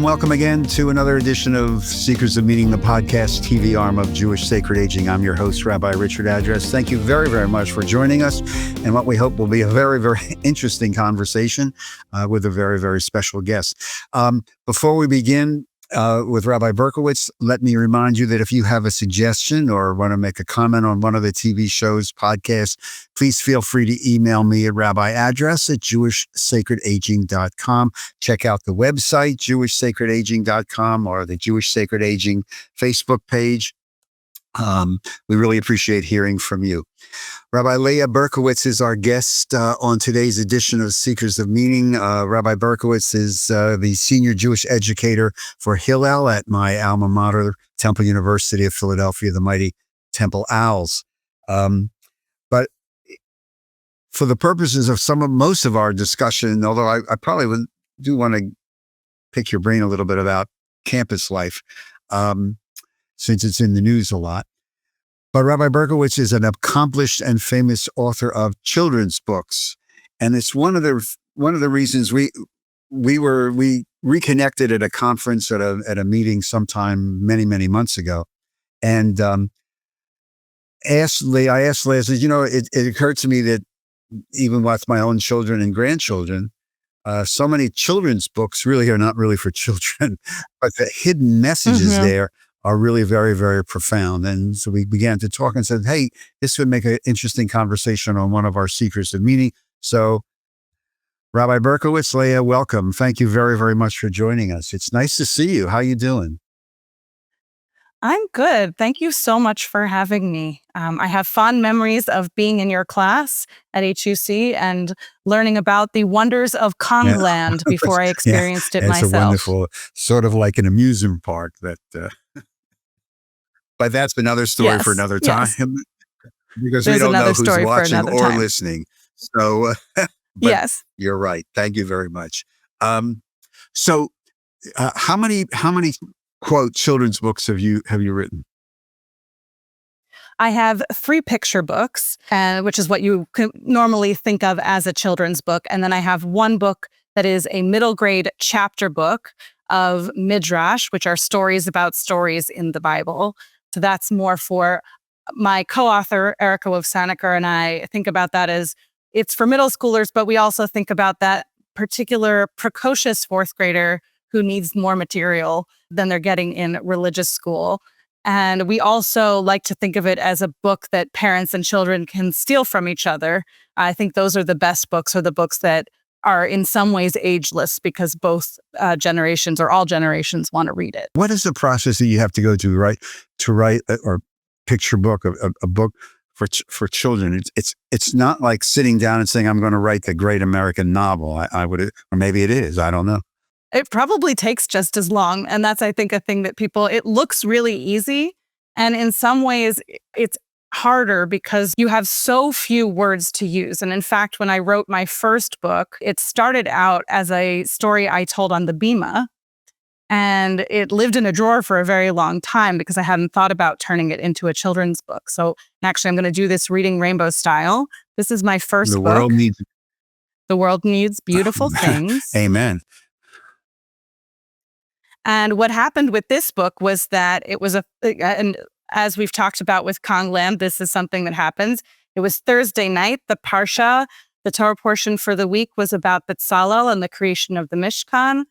Welcome again to another edition of Seekers of Meaning, the podcast TV arm of Jewish Sacred Aging. I'm your host, Rabbi Richard Address. Thank you very, very much for joining us and what we hope will be a very, very interesting conversation with a very, very special guest. Before we begin with Rabbi Berkowitz, let me remind you that if you have a suggestion or want to make a comment on one of the TV shows, podcasts, please feel free to email me at rabbiaddress@jewishsacredaging.com. Check out the website, jewishsacredaging.com, or the Jewish Sacred Aging Facebook page. We really appreciate hearing from you. Rabbi Leah Berkowitz is our guest on today's edition of Seekers of Meaning. Rabbi Berkowitz is the senior Jewish educator for Hillel at my alma mater, Temple University of Philadelphia, the mighty Temple Owls. But for the purposes of most of our discussion, although I probably do want to pick your brain a little bit about campus life, since it's in the news a lot. But Rabbi Berkowitz is an accomplished and famous author of children's books, and it's one of the reasons we reconnected at a conference at a meeting sometime many months ago, and I asked Leah, I said, it occurred to me that even with my own children and grandchildren, so many children's books really are not really for children, but the hidden messages there are really very, very profound. And so we began to talk and said, hey, this would make an interesting conversation on one of our Seekers of Meaning. So Rabbi Berkowitz, Leah, welcome. Thank you very, very much for joining us. It's nice to see you. How are you doing? I'm good. Thank you so much for having me. I have fond memories of being in your class at HUC and learning about the wonders of Kongland before I experienced it myself. It's a wonderful, sort of like an amusement park that... But that's another story for another time, because we don't know who's watching or listening. So, yes, you're right. Thank you very much. So, how many quote children's books have you written? I have 3 picture books, which is what you can normally think of as a children's book, and then I have 1 book that is a middle grade chapter book of midrash, which are stories about stories in the Bible. So that's more for my co-author, Erica Wovsaniker, and I think about that as it's for middle schoolers, but we also think about that particular precocious 4th grader who needs more material than they're getting in religious school. And we also like to think of it as a book that parents and children can steal from each other. I think those are the best books, or the books that are in some ways ageless, because both generations or all generations want to read it. What is the process that you have to go to write or picture book, a book for children? It's not like sitting down and saying, I'm going to write the great American novel. I would, or maybe it is, I don't know. It probably takes just as long. And that's, I think, a thing that it looks really easy. And in some ways it's harder because you have so few words to use. And in fact, when I wrote my first book, it started out as a story I told on the Bima, and it lived in a drawer for a very long time because I hadn't thought about turning it into a children's book. So actually, I'm going to do this reading rainbow style. This is my first book. The world needs beautiful things. Amen. And what happened with this book was that it was and as we've talked about with Kongland, this is something that happens. It was Thursday night. The Parsha, the Torah portion for the week, was about Bezalel and the creation of the Mishkan.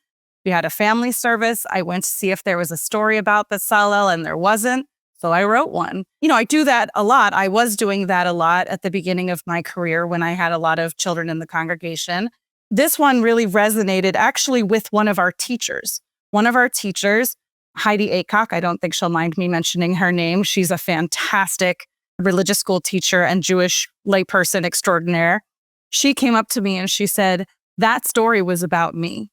We had a family service. I went to see if there was a story about Bezalel, and there wasn't. So I wrote one. I do that a lot. I was doing that a lot at the beginning of my career when I had a lot of children in the congregation. This one really resonated actually with one of our teachers. One of our teachers, Heidi Aycock, I don't think she'll mind me mentioning her name. She's a fantastic religious school teacher and Jewish layperson extraordinaire. She came up to me and she said, that story was about me.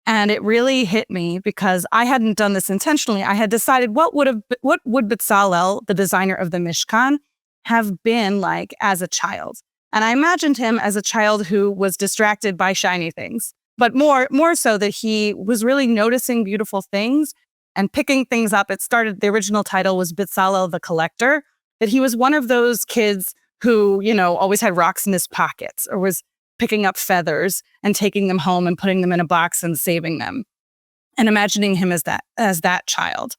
And it really hit me because I hadn't done this intentionally. I had decided what would Bezalel, the designer of the Mishkan, have been like as a child. And I imagined him as a child who was distracted by shiny things, but more so that he was really noticing beautiful things and picking things up. The original title was Bezalel the Collector, that he was one of those kids who, always had rocks in his pockets or was picking up feathers and taking them home and putting them in a box and saving them. and imagining him as that child.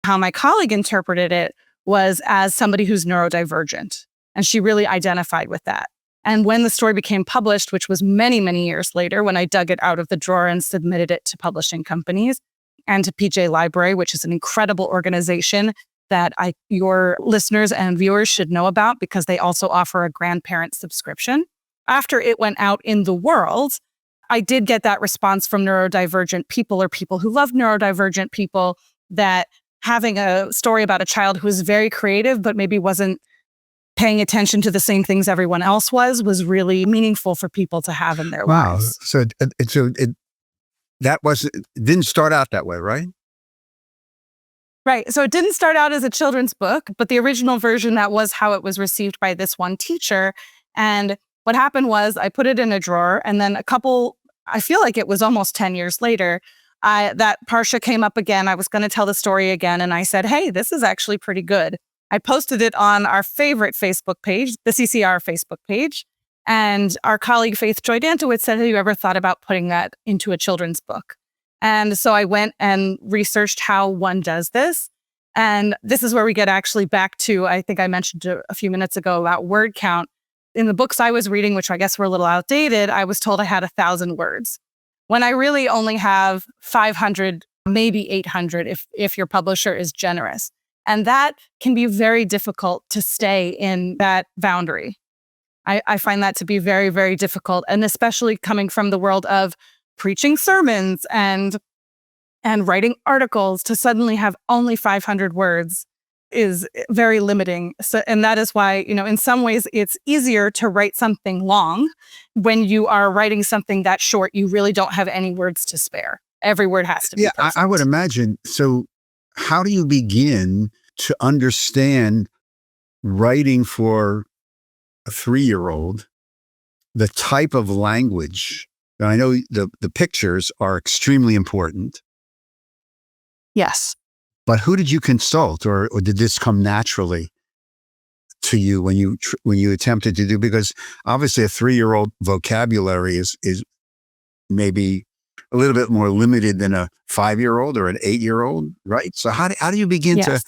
How my colleague interpreted it was as somebody who's neurodivergent. And she really identified with that. And when the story became published, which was many, many years later, when I dug it out of the drawer and submitted it to publishing companies and to PJ Library, which is an incredible organization that your listeners and viewers should know about because they also offer a grandparent subscription. After it went out in the world, I did get that response from neurodivergent people or people who love neurodivergent people that having a story about a child who was very creative but maybe wasn't paying attention to the same things everyone else was really meaningful for people to have in their lives. So it didn't start out that way, right? Right. So it didn't start out as a children's book, but the original version, that was how it was received by this one teacher. And what happened was I put it in a drawer, and then I feel like it was almost 10 years later, that Parsha came up again. I was going to tell the story again. And I said, hey, this is actually pretty good. I posted it on our favorite Facebook page, the CCR Facebook page. And our colleague, Faith Joy Dantowitz, said, have you ever thought about putting that into a children's book? And so I went and researched how one does this. And this is where we get actually back to, I think I mentioned a few minutes ago about word count. In the books I was reading, which I guess were a little outdated, I was told I had 1,000 words. When I really only have 500, maybe 800 if your publisher is generous. And that can be very difficult to stay in that boundary. I find that to be very, very difficult. And especially coming from the world of preaching sermons and writing articles, to suddenly have only 500 words is very limiting. So, and that is why, in some ways it's easier to write something long. When you are writing something that short, you really don't have any words to spare. Every word has to be perfect. I would imagine. So how do you begin to understand writing for a 3-year-old, the type of language? Now, I know the pictures are extremely important. Yes. But who did you consult, or did this come naturally to you when you attempted to do? Because obviously a 3-year-old vocabulary is maybe a little bit more limited than a 5-year-old or an 8-year-old, right? So how do you begin to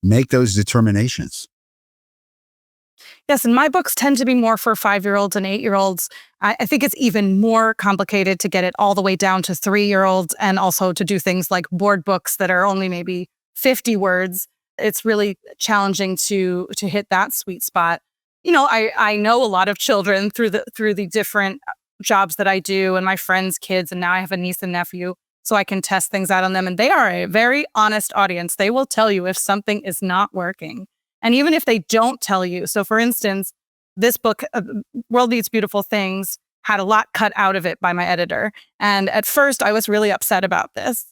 make those determinations? Yes, and my books tend to be more for 5-year-olds and 8-year-olds. I think it's even more complicated to get it all the way down to 3-year-olds, and also to do things like board books that are only maybe 50 words. It's really challenging to hit that sweet spot. I know a lot of children through the different jobs that I do, and my friends' kids, and now I have a niece and nephew, so I can test things out on them. And they are a very honest audience. They will tell you if something is not working. And even if they don't tell you. So for instance, this book, World Needs Beautiful Things, had a lot cut out of it by my editor. And at first I was really upset about this.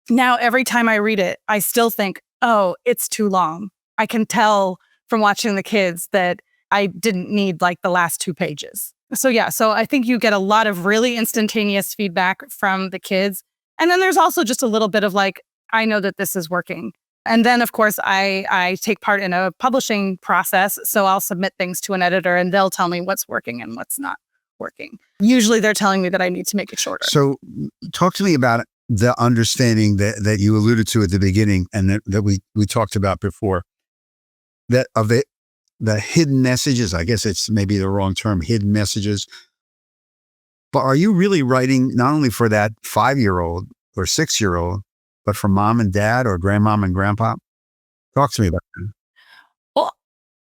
Now, every time I read it, I still think, oh, it's too long. I can tell from watching the kids that I didn't need like the last 2 pages. So I think you get a lot of really instantaneous feedback from the kids. And then there's also just a little bit of like, I know that this is working. And then, of course, I take part in a publishing process. So I'll submit things to an editor and they'll tell me what's working and what's not working. Usually they're telling me that I need to make it shorter. So talk to me about the understanding that you alluded to at the beginning, and that we talked about before, that of the hidden messages. I guess it's maybe the wrong term, hidden messages. But are you really writing not only for that 5-year-old or 6-year-old, but for mom and dad or grandmom and grandpa? Talk to me about that. Well,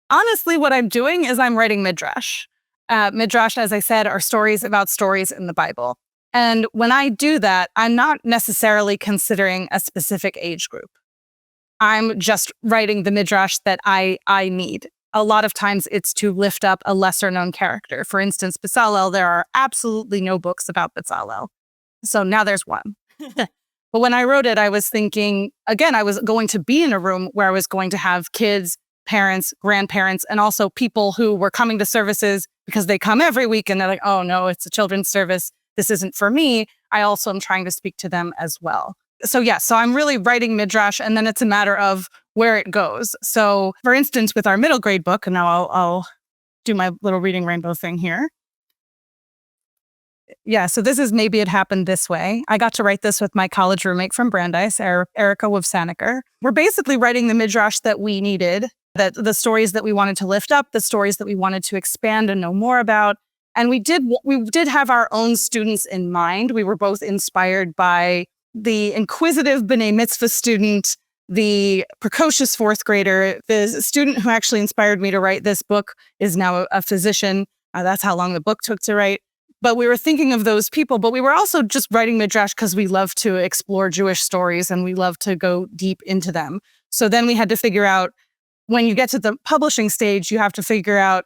honestly, what I'm doing is I'm writing midrash. Midrash, as I said, are stories about stories in the Bible. And when I do that, I'm not necessarily considering a specific age group. I'm just writing the midrash that I need. A lot of times it's to lift up a lesser known character. For instance, Bezalel, there are absolutely no books about Bezalel. So now there's one. But when I wrote it, I was thinking, again, I was going to be in a room where I was going to have kids, parents, grandparents, and also people who were coming to services because they come every week and they're like, oh no, it's a children's service. This isn't for me. I also am trying to speak to them as well. So I'm really writing midrash, and then it's a matter of where it goes. So for instance, with our middle grade book, and now I'll do my little reading rainbow thing here. Yeah, so this is Maybe It Happened This Way. I got to write this with my college roommate from Brandeis, Erica Wovsaniker. We're basically writing the midrash that we needed, that the stories that we wanted to lift up, the stories that we wanted to expand and know more about. And we did have our own students in mind. We were both inspired by the inquisitive B'nai Mitzvah student, the precocious fourth grader. The student who actually inspired me to write this book is now a physician. That's how long the book took to write. But we were thinking of those people, but we were also just writing midrash because we love to explore Jewish stories and we love to go deep into them. So then we had to figure out, when you get to the publishing stage, you have to figure out,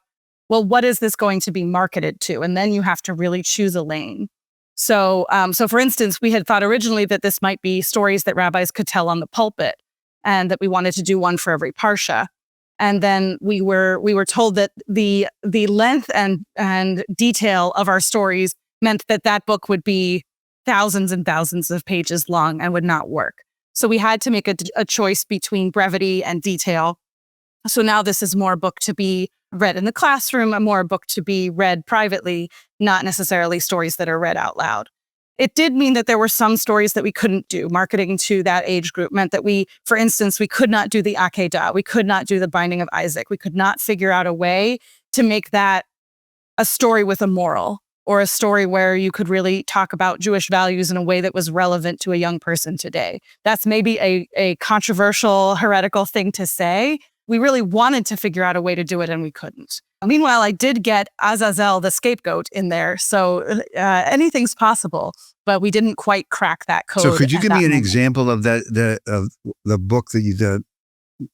well, what is this going to be marketed to? And then you have to really choose a lane. So for instance, we had thought originally that this might be stories that rabbis could tell on the pulpit, and that we wanted to do one for every parsha. And then we were told that the length and detail of our stories meant that book would be thousands and thousands of pages long and would not work. So we had to make a choice between brevity and detail. So now this is more a book to be read in the classroom, more a book to be read privately, not necessarily stories that are read out loud. It did mean that there were some stories that we couldn't do. Marketing to that age group meant that for instance, we could not do the Akedah. We could not do the binding of Isaac. We could not figure out a way to make that a story with a moral, or a story where you could really talk about Jewish values in a way that was relevant to a young person today. That's maybe a controversial, heretical thing to say. We really wanted to figure out a way to do it, and we couldn't. Meanwhile, I did get Azazel, the scapegoat, in there. So anything's possible, but we didn't quite crack that code. So could you give me an example of the book that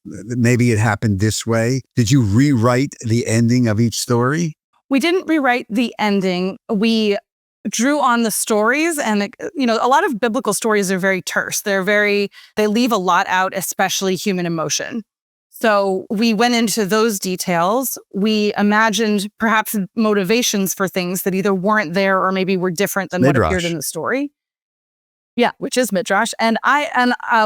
Maybe It Happened This Way? Did you rewrite the ending of each story? We didn't rewrite the ending. We drew on the stories, and a lot of biblical stories are very terse. They leave a lot out, especially human emotion. So we went into those details. We imagined perhaps motivations for things that either weren't there or maybe were different than Midrash. what appeared in the story. Yeah, which is midrash. And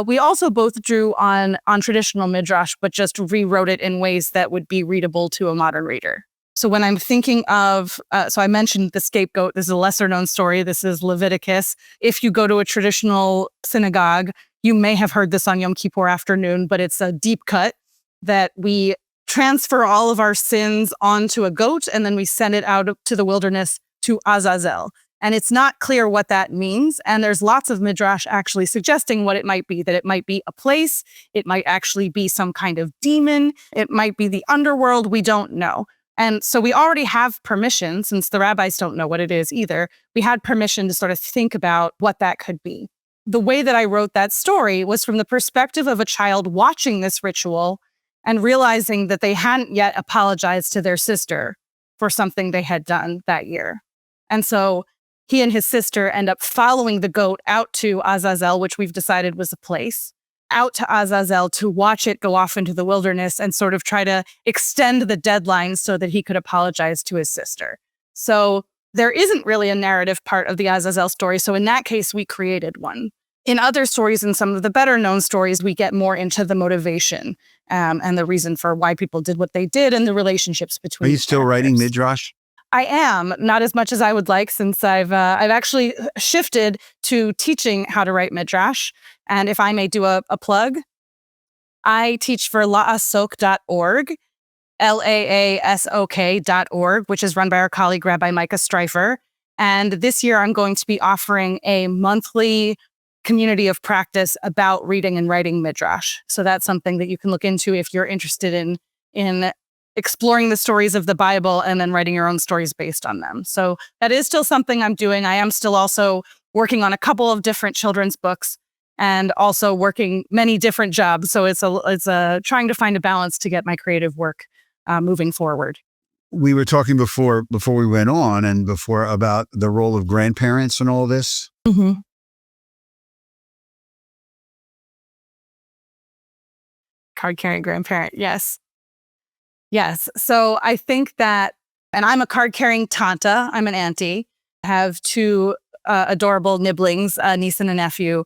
we also both drew on traditional midrash, but just rewrote it in ways that would be readable to a modern reader. So when I'm thinking of, so I mentioned the scapegoat. This is a lesser known story. This is Leviticus. If you go to a traditional synagogue, you may have heard this on Yom Kippur afternoon, but it's a deep cut that we transfer all of our sins onto a goat, and then we send it out to the wilderness to Azazel. And it's not clear what that means. And there's lots of midrash actually suggesting what it might be, that it might be a place. It might actually be some kind of demon. It might be the underworld. We don't know. And so we already have permission, since the rabbis don't know what it is either. We had permission to sort of think about what that could be. The way that I wrote that story was from the perspective of a child watching this ritual and realizing that they hadn't yet apologized to their sister for something they had done that year. And so he and his sister end up following the goat out to Azazel, which we've decided was a place, out to Azazel to watch it go off into the wilderness and sort of try to extend the deadline so that he could apologize to his sister. So there isn't really a narrative part of the Azazel story. So in that case, we created one. In other stories, in some of the better known stories, we get more into the motivation and the reason for why people did what they did and the relationships between. Are you still writing midrash? I am, not as much as I would like, since I've actually shifted to teaching how to write midrash. And if I may do a plug, I teach for laasok.org, laasok.org, which is run by our colleague, Rabbi Micah Streifer. And this year, I'm going to be offering a monthly community of practice about reading and writing midrash. So that's something that you can look into if you're interested in exploring the stories of the Bible and then writing your own stories based on them. So that is still something I'm doing. I am still also working on a couple of different children's books and also working many different jobs. So it's trying to find a balance to get my creative work moving forward. We were talking before we went on and before about the role of grandparents and all this. Mm-hmm. Card-carrying grandparent, yes. Yes. So I think that, and I'm a card-carrying tanta, I'm an auntie. I have two adorable nibblings, a niece and a nephew,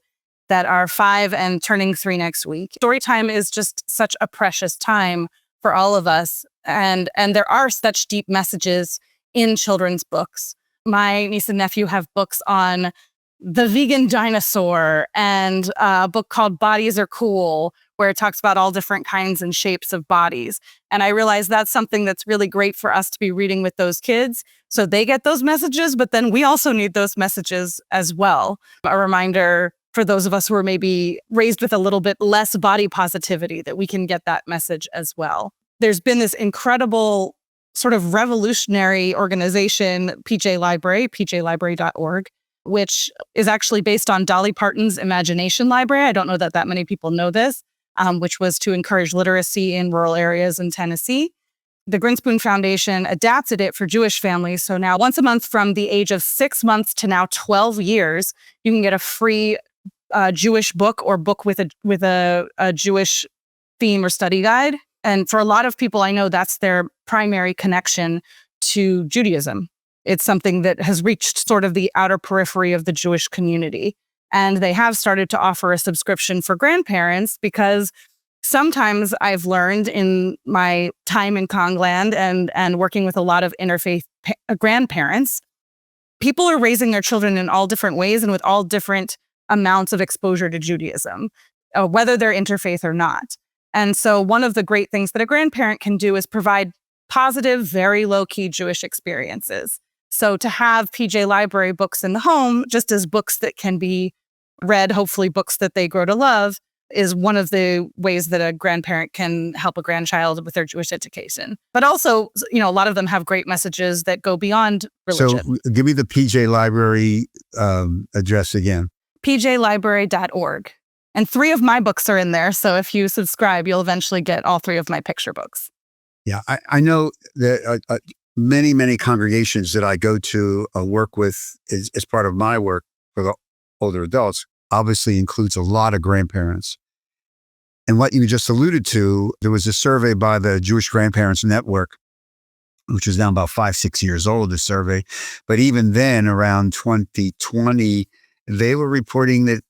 that are 5 and turning 3 next week. Story time is just such a precious time for all of us. And there are such deep messages in children's books. My niece and nephew have books on the vegan dinosaur and a book called Bodies Are Cool, where it talks about all different kinds and shapes of bodies. And I realize that's something that's really great for us to be reading with those kids. So they get those messages, but then we also need those messages as well. A reminder for those of us who are maybe raised with a little bit less body positivity that we can get that message as well. There's been this incredible sort of revolutionary organization, PJ Library, pjlibrary.org, which is actually based on Dolly Parton's Imagination Library. I don't know that many people know this, which was to encourage literacy in rural areas in Tennessee. The Grinspoon Foundation adapted it for Jewish families. So now once a month from the age of 6 months to now 12 years, you can get a free Jewish book or book with a Jewish theme or study guide. And for a lot of people, I know that's their primary connection to Judaism. It's something that has reached sort of the outer periphery of the Jewish community. And they have started to offer a subscription for grandparents because sometimes I've learned in my time in Congland and working with a lot of interfaith grandparents, people are raising their children in all different ways and with all different amounts of exposure to Judaism, whether they're interfaith or not. And so one of the great things that a grandparent can do is provide positive, very low-key Jewish experiences. So to have PJ Library books in the home, just as books that can be read, hopefully books that they grow to love, is one of the ways that a grandparent can help a grandchild with their Jewish education. But also, a lot of them have great messages that go beyond religion. So give me the PJ Library address again. pjlibrary.org. And 3 of my books are in there. So if you subscribe, you'll eventually get all 3 of my picture books. Yeah, I know that many, many congregations that I go to work with as part of my work for the older adults obviously includes a lot of grandparents. And what you just alluded to, there was a survey by the Jewish Grandparents Network, which is now about 5-6 years old, the survey. But even then, around 2020, they were reporting that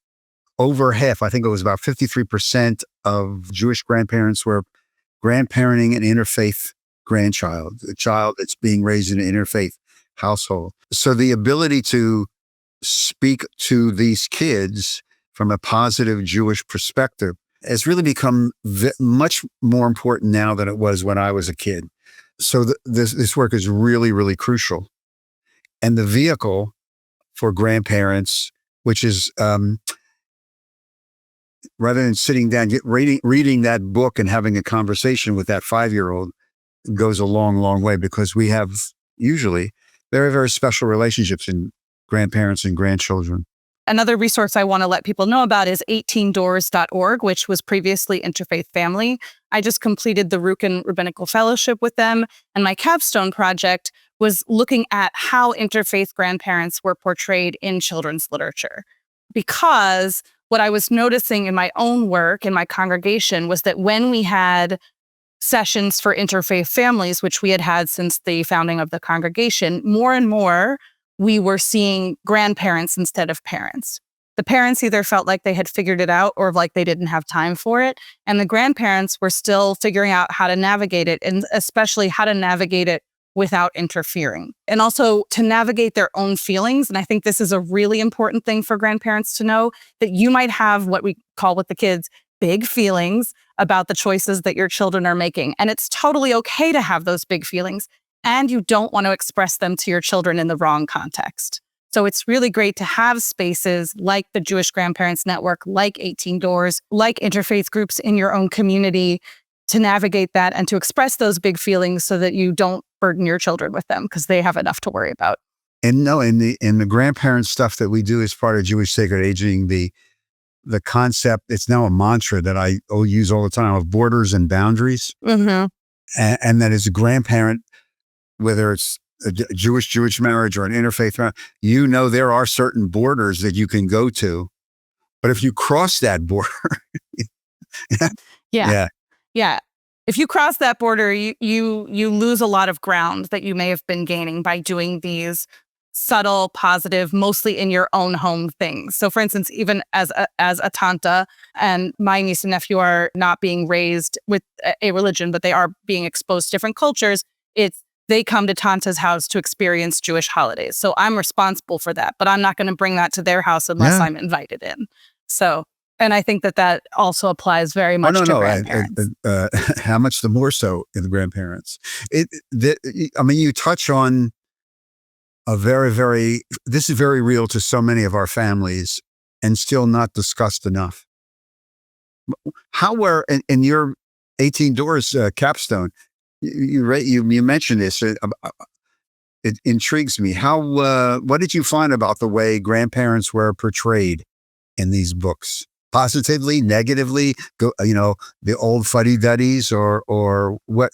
over half, I think it was about 53% of Jewish grandparents were grandparenting an interfaith grandchild, a child that's being raised in an interfaith household. So the ability to speak to these kids from a positive Jewish perspective has really become much more important now than it was when I was a kid. So this work is really, really crucial. And the vehicle for grandparents, which is rather than sitting down, reading that book and having a conversation with that 5-year-old, goes a long, long way, because we have usually very, very special relationships in grandparents and grandchildren. Another resource I want to let people know about is 18doors.org, which was previously Interfaith Family. I just completed the Rukin Rabbinical Fellowship with them, and my capstone project was looking at how interfaith grandparents were portrayed in children's literature. Because what I was noticing in my own work, in my congregation, was that when we had sessions for interfaith families, which we had had since the founding of the congregation, more and more we were seeing grandparents instead of parents. The parents either felt like they had figured it out or like they didn't have time for it. And the grandparents were still figuring out how to navigate it, and especially how to navigate it without interfering. And also to navigate their own feelings. And I think this is a really important thing for grandparents to know, that you might have what we call with the kids big feelings about the choices that your children are making. And it's totally okay to have those big feelings. And you don't want to express them to your children in the wrong context. So it's really great to have spaces like the Jewish Grandparents Network, like 18 Doors, like interfaith groups in your own community to navigate that and to express those big feelings so that you don't burden your children with them, because they have enough to worry about. And no, in the grandparent stuff that we do as part of Jewish Sacred Aging, the concept, it's now a mantra that I use all the time, of borders and boundaries. Mm-hmm. And that as a grandparent, whether it's a Jewish marriage or an interfaith marriage, there are certain borders that you can go to. But if you cross that border, yeah. If you cross that border, you lose a lot of ground that you may have been gaining by doing these subtle, positive, mostly in your own home things. So for instance, even as a tanta, and my niece and nephew are not being raised with a religion, but they are being exposed to different cultures, they come to Tanta's house to experience Jewish holidays. So I'm responsible for that, but I'm not going to bring that to their house unless I'm invited in. So, and I think that also applies very much to grandparents. How much the more so in the grandparents. You touch on a this is very real to so many of our families and still not discussed enough. How were, in your 18 Doors capstone, you mentioned this, it intrigues me. What did you find about the way grandparents were portrayed in these books? Positively, negatively, the old fuddy-duddies or what?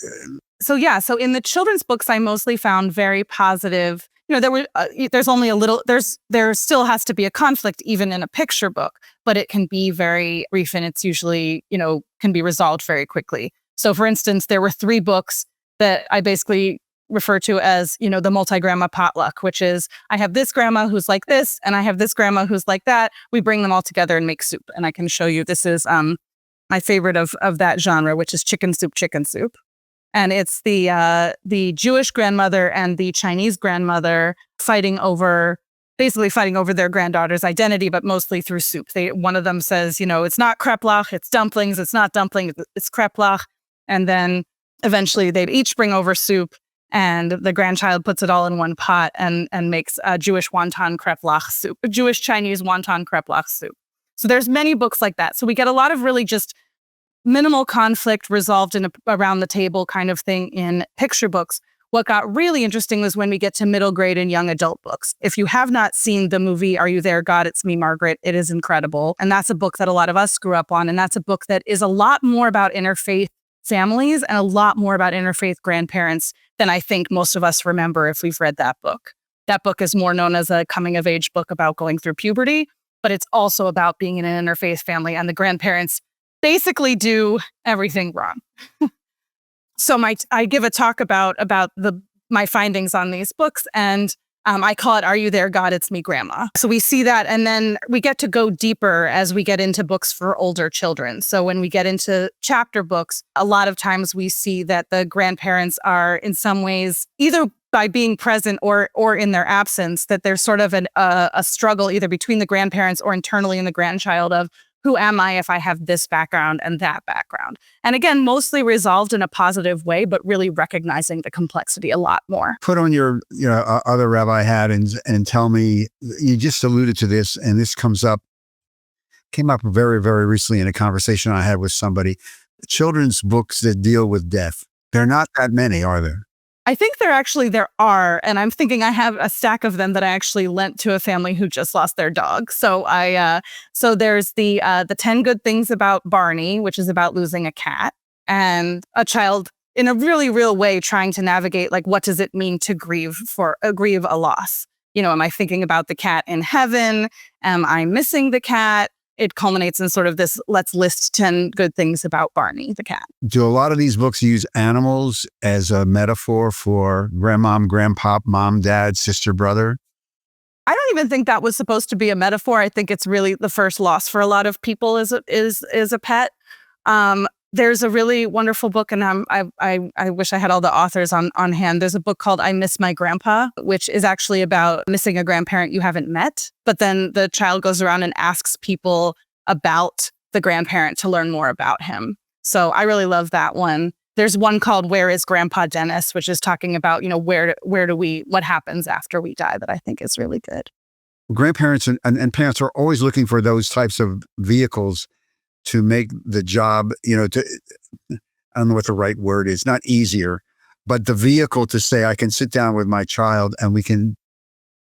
So in the children's books, I mostly found very positive. There's only a little, there still has to be a conflict even in a picture book, but it can be very brief and it's usually, can be resolved very quickly. So for instance, there were 3 books that I basically refer to as, the multi-grandma potluck, which is I have this grandma who's like this, and I have this grandma who's like that. We bring them all together and make soup. And I can show you, this is my favorite of that genre, which is chicken soup. And it's the Jewish grandmother and the Chinese grandmother fighting over their granddaughter's identity, but mostly through soup. One of them says, it's not kreplach, it's dumplings. It's not dumplings, it's kreplach. And then eventually they each bring over soup, and the grandchild puts it all in one pot and makes a Jewish wonton kreplach soup, a Jewish Chinese wonton kreplach soup. So there's many books like that. So we get a lot of really just minimal conflict resolved in around the table kind of thing in picture books. What got really interesting was when we get to middle grade and young adult books. If you have not seen the movie Are You There, God? It's Me, Margaret, it is incredible. And that's a book that a lot of us grew up on. And that's a book that is a lot more about interfaith families and a lot more about interfaith grandparents than I think most of us remember if we've read that book. That book is more known as a coming of age book about going through puberty, but it's also about being in an interfaith family, and the grandparents basically do everything wrong. So I give a talk about my findings on these books, and I call it, Are You There, God? It's Me, Grandma. So we see that, and then we get to go deeper as we get into books for older children. So when we get into chapter books, a lot of times we see that the grandparents are in some ways, either by being present or in their absence, that there's sort of a struggle either between the grandparents or internally in the grandchild of, who am I if I have this background and that background? And again, mostly resolved in a positive way, but really recognizing the complexity a lot more. Put on your other rabbi hat and tell me, you just alluded to this, and this came up very, very recently in a conversation I had with somebody. Children's books that deal with death. There are not that many, are there? I think there are, and I'm thinking I have a stack of them that I actually lent to a family who just lost their dog. So so there's the 10 Good Things About Barney, which is about losing a cat, and a child in a really real way trying to navigate, like, what does it mean to grieve a loss? Am I thinking about the cat in heaven? Am I missing the cat? It culminates in sort of this, let's list 10 good things about Barney, the cat. Do a lot of these books use animals as a metaphor for grandmom, grandpop, mom, dad, sister, brother? I don't even think that was supposed to be a metaphor. I think it's really the first loss for a lot of people is a pet. There's a really wonderful book, and I wish I had all the authors on hand. There's a book called I Miss My Grandpa, which is actually about missing a grandparent you haven't met. But then the child goes around and asks people about the grandparent to learn more about him. So I really love that one. There's one called Where is Grandpa Dennis, which is talking about, what happens after we die, that I think is really good. Grandparents and parents are always looking for those types of vehicles to make the job, I don't know what the right word is, not easier, but the vehicle to say, I can sit down with my child and we can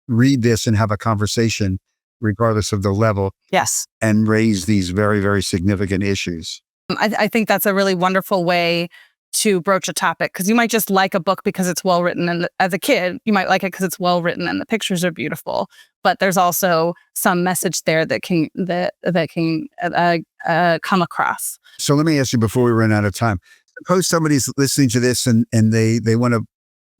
read this and have a conversation regardless of the level. Yes. And raise these very, very significant issues. I think that's a really wonderful way to broach a topic, because you might just like a book because it's well written, and as a kid you might like it because it's well written and the pictures are beautiful, but there's also some message there that can come across. So let me ask you before we run out of time, suppose somebody's listening to this and they want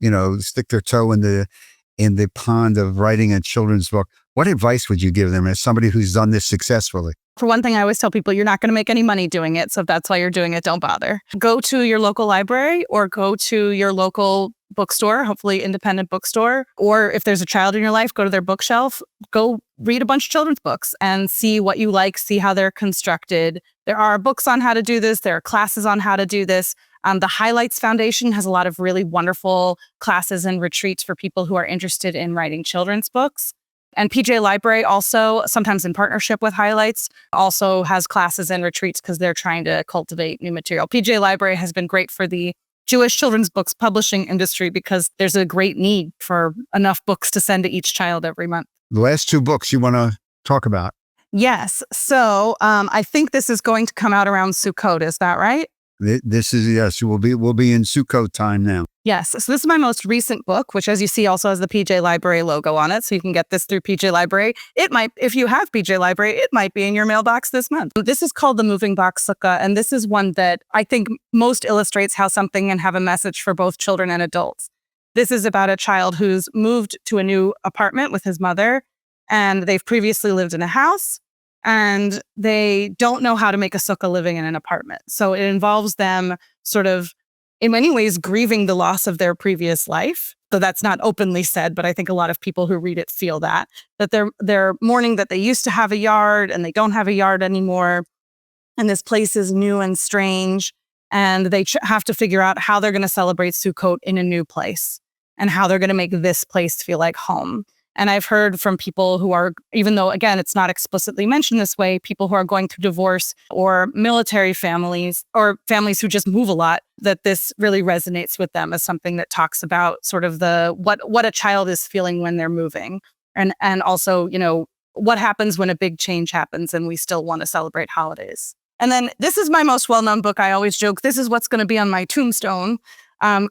to stick their toe in the pond of writing a children's book. What advice would you give them as somebody who's done this successfully? For one thing, I always tell people you're not going to make any money doing it. So if that's why you're doing it, don't bother. Go to your local library or go to your local bookstore, hopefully independent bookstore, or if there's a child in your life, go to their bookshelf, go read a bunch of children's books and see what you like, see how they're constructed. There are books on how to do this. There are classes on how to do this. The Highlights Foundation has a lot of really wonderful classes and retreats for people who are interested in writing children's books. And PJ Library also, sometimes in partnership with Highlights, also has classes and retreats because they're trying to cultivate new material. PJ Library has been great for the Jewish children's books publishing industry because there's a great need for enough books to send to each child every month. The last 2 books you want to talk about? Yes. So I think this is going to come out around Sukkot. Is that right? This is, yes, we'll be in Sukkot time now. Yes. So this is my most recent book, which as you see also has the PJ Library logo on it. So you can get this through PJ Library. It might, if you have PJ Library, it might be in your mailbox this month. This is called The Moving Box Sukkah. And this is one that I think most illustrates how something can have a message for both children and adults. This is about a child who's moved to a new apartment with his mother, and they've previously lived in a house, and they don't know how to make a sukkah living in an apartment. So it involves them sort of, in many ways, grieving the loss of their previous life. So that's not openly said, but I think a lot of people who read it feel that they're mourning that they used to have a yard and they don't have a yard anymore. And this place is new and strange. And they have to figure out how they're going to celebrate Sukkot in a new place and how they're going to make this place feel like home. And I've heard from people who are, even though, again, it's not explicitly mentioned this way, people who are going through divorce or military families or families who just move a lot, that this really resonates with them as something that talks about sort of what a child is feeling when they're moving. And also, what happens when a big change happens and we still want to celebrate holidays. And then this is my most well-known book. I always joke, this is what's going to be on my tombstone.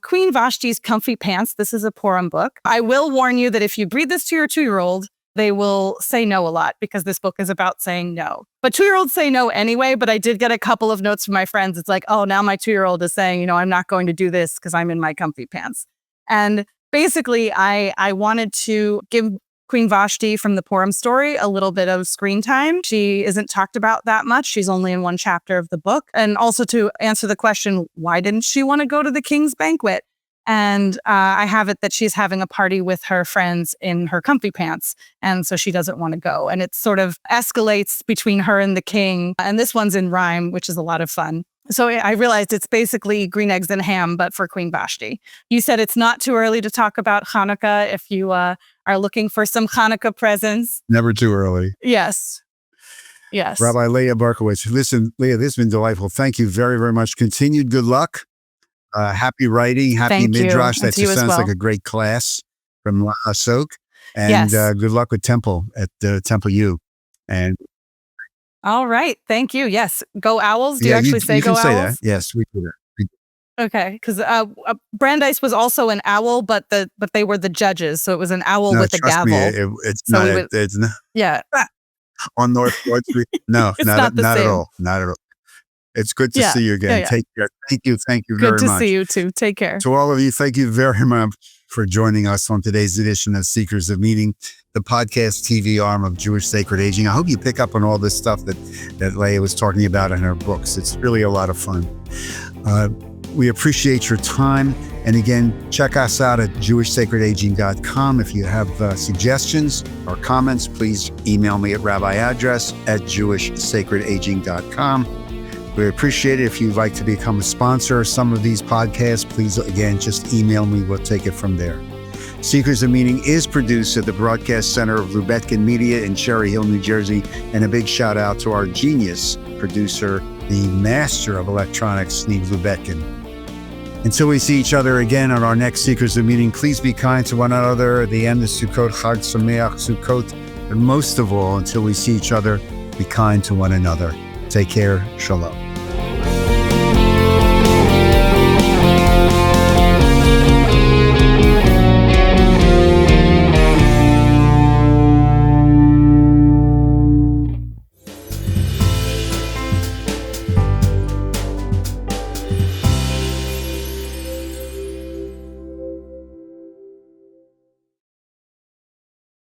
Queen Vashti's Comfy Pants. This is a Purim book. I will warn you that if you read this to your 2-year-old, they will say no a lot because this book is about saying no. But 2-year-olds say no anyway, but I did get a couple of notes from my friends. It's like, oh, now my 2-year-old is saying, I'm not going to do this because I'm in my comfy pants. And basically, I wanted to give Queen Vashti from the Purim story a little bit of screen time. She isn't talked about that much. She's only in one chapter of the book. And also to answer the question, why didn't she want to go to the king's banquet? And I have it that she's having a party with her friends in her comfy pants. And so she doesn't want to go. And it sort of escalates between her and the king. And this one's in rhyme, which is a lot of fun. So I realized it's basically green eggs and ham, but for Queen Vashti. You said it's not too early to talk about Hanukkah if you are looking for some Hanukkah presents. Never too early. Yes. Rabbi Leah Berkowitz. Listen, Leah, this has been delightful. Thank you very, very much. Continued good luck. Happy writing. Happy midrash. That just sounds like a great class from Asok. And good luck with Temple at Temple U. And all right. Thank you. Yes. Go Owls. Do you actually say go Owls? You can say that. Yes, we do that. Okay. Because Brandeis was also an owl, but they were the judges. So it was an owl with a gavel. It's not. Yeah. On North Street. No, not at all. Not at all. It's good to see you again. Yeah. Take care. Thank you very much. Good to see you too. Take care. To all of you, thank you very much for joining us on today's edition of Seekers of Meaning, the podcast TV arm of Jewish Sacred Aging. I hope you pick up on all this stuff that Leah was talking about in her books. It's really a lot of fun. We appreciate your time. And again, check us out at jewishsacredaging.com. If you have suggestions or comments, please email me at Rabbi Address at jewishsacredaging.com. We appreciate it. If you'd like to become a sponsor of some of these podcasts, please, again, just email me. We'll take it from there. Seekers of Meaning is produced at the Broadcast Center of Lubetkin Media in Cherry Hill, New Jersey. And a big shout out to our genius producer, the master of electronics, Steve Lubetkin. Until we see each other again on our next Seekers of Meaning, please be kind to one another. At the end of Sukkot, Chag Sameach Sukkot. And most of all, until we see each other, be kind to one another. Take care. Shalom.